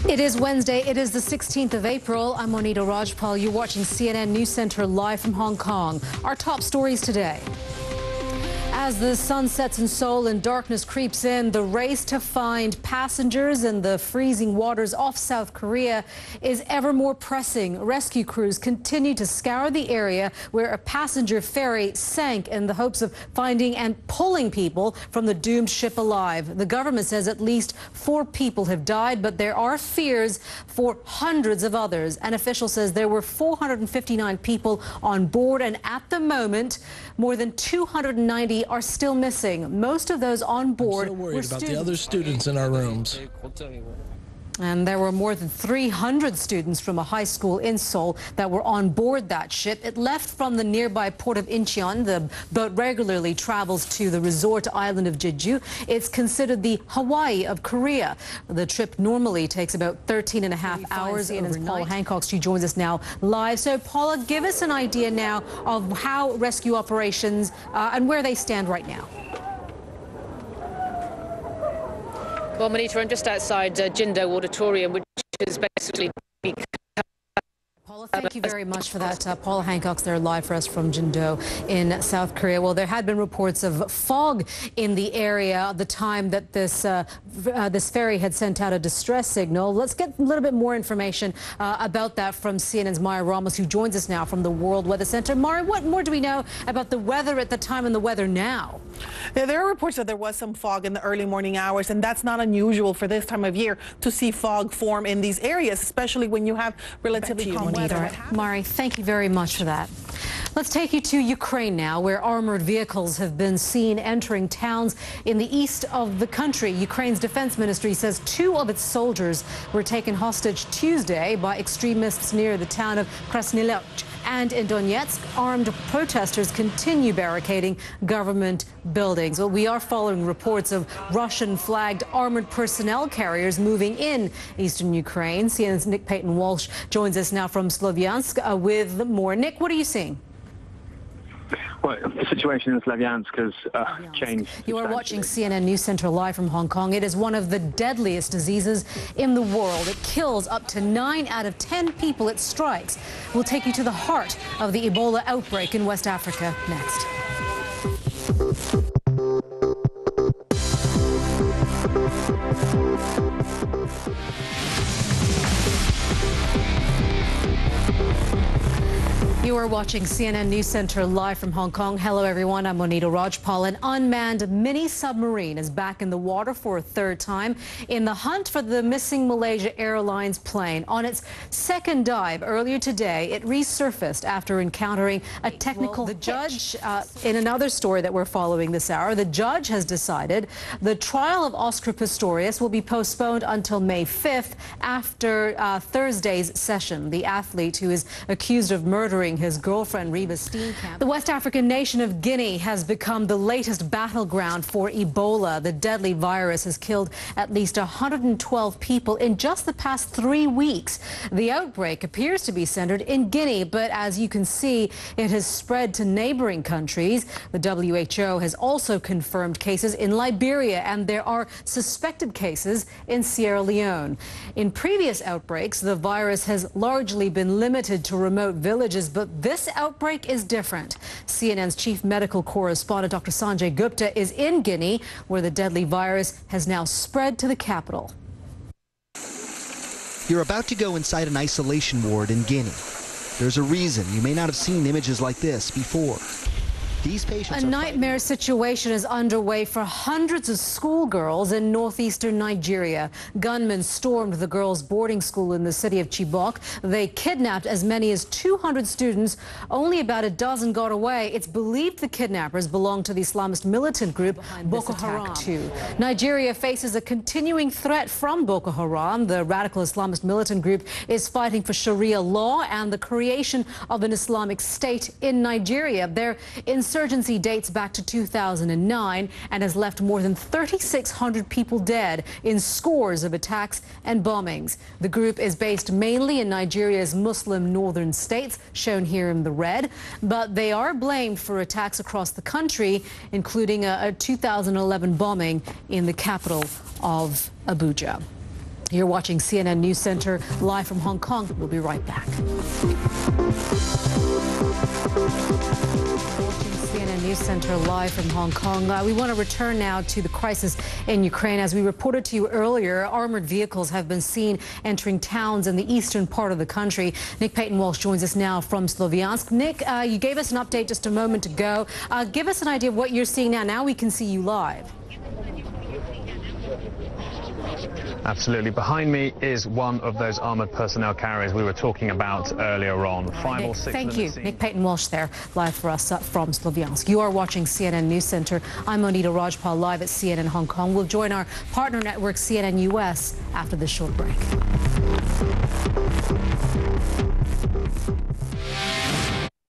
It is Wednesday. It is the 16th of April. I'm Monita Rajpal. You're watching CNN News Center live from Hong Kong. Our top stories today. As the sun sets in Seoul and darkness creeps in, the race to find passengers in the freezing waters off South Korea is ever more pressing. Rescue crews continue to scour the area where a passenger ferry sank in the hopes of finding and pulling people from the doomed ship alive. The government says at least 4 people have died, but there are fears for hundreds of others. An official says there were 459 people on board, and at the moment, more than 290 are still missing. Most of those on board were about the other students in our rooms. And there were more than 300 students from a high school in Seoul that were on board that ship. It left from the nearby port of Incheon. The boat regularly travels to the resort island of Jeju. It's considered the Hawaii of Korea. The trip normally takes about 13.5 hours. CNN's Paula HANCOCKS, she joins us now live. So, Paula, give us an idea now of how rescue operations and where they stand right now. Well, Monita, I'm just outside Jindo Auditorium, which is basically... Paula, thank you very much for that. Paula HANCOCKS there live for us from Jindo in South Korea. Well, there had been reports of fog in the area at the time that this ferry had sent out a distress signal. Let's get a little bit more information about that from CNN's Maya Ramos, who joins us now from the World Weather Center. Maya, what more do we know about the weather at the time and the weather now? Yeah, there are reports that there was some fog in the early morning hours, and that's not unusual for this time of year to see fog form in these areas, especially when you have relatively calm weather. Mari, thank you very much for that. Let's take you to Ukraine now, where armored vehicles have been seen entering towns in the east of the country. Ukraine's defense ministry says 2 of its soldiers were taken hostage Tuesday by extremists near the town of Krasnylok. And in Donetsk, armed protesters continue barricading government buildings. Well, we are following reports of Russian-flagged armored personnel carriers moving in eastern Ukraine. CNN's Nick Payton-Walsh joins us now from Slavyansk with more. Nick, what are you seeing? Well, the situation in Slavyansk has changed. You are watching CNN News Center live from Hong Kong. It is one of the deadliest diseases in the world. It kills up to 9 out of 10 people it strikes. We'll take you to the heart of the Ebola outbreak in West Africa next. You are watching CNN News Center live from Hong Kong. Hello, everyone. I'm Monita Rajpal. An unmanned mini-submarine is back in the water for a 3rd time in the hunt for the missing Malaysia Airlines plane. On its 2nd dive earlier today, it resurfaced after encountering a technical hitch. The judge, in another story that we're following this hour, the judge has decided the trial of Oscar Pistorius will be postponed until May 5th after Thursday's session. The athlete who is accused of murdering his girlfriend Reba Steenkamp. The West African nation of Guinea has become the latest battleground for Ebola. The deadly virus has killed at least 112 people in just the past 3 weeks. The outbreak appears to be centered in Guinea, but as you can see, it has spread to neighboring countries. The WHO has also confirmed cases in Liberia, and there are suspected cases in Sierra Leone. In previous outbreaks, the virus has largely been limited to remote villages, but this outbreak is different. CNN's chief medical correspondent, Dr. Sanjay Gupta, is in Guinea, where the deadly virus has now spread to the capital. You're about to go inside an isolation ward in Guinea. There's a reason you may not have seen images like this before. These patients a nightmare situation is underway for hundreds of schoolgirls in northeastern Nigeria. Gunmen stormed the girls' boarding school in the city of Chibok. They kidnapped as many as 200 students. Only about a dozen got away. It's believed the kidnappers belong to the Islamist militant group Boko Haram. Nigeria faces a continuing threat from Boko Haram. The radical Islamist militant group is fighting for Sharia law and the creation of an Islamic state in Nigeria. Their insurgency dates back to 2009 and has left more than 3,600 people dead in scores of attacks and bombings. The group is based mainly in Nigeria's Muslim northern states, shown here in the red, but they are blamed for attacks across the country, including a 2011 bombing in the capital of Abuja. You're watching CNN News Center live from Hong Kong. We'll be right back. CNN News Center live from Hong Kong. We want to return now to the crisis in Ukraine. As we reported to you earlier, armored vehicles have been seen entering towns in the eastern part of the country. Nick Payton-Walsh joins us now from Sloviansk. Nick, you gave us an update just a moment ago. Give us an idea of what you're seeing now. Now we can see you live. Absolutely. Behind me is one of those armoured personnel carriers we were talking about earlier on. Five or six. Thank you. Nick Payton-Walsh there, live for us from Sloviansk. You are watching CNN News Center. I'm Monita Rajpal, live at CNN Hong Kong. We'll join our partner network, CNN US, after this short break.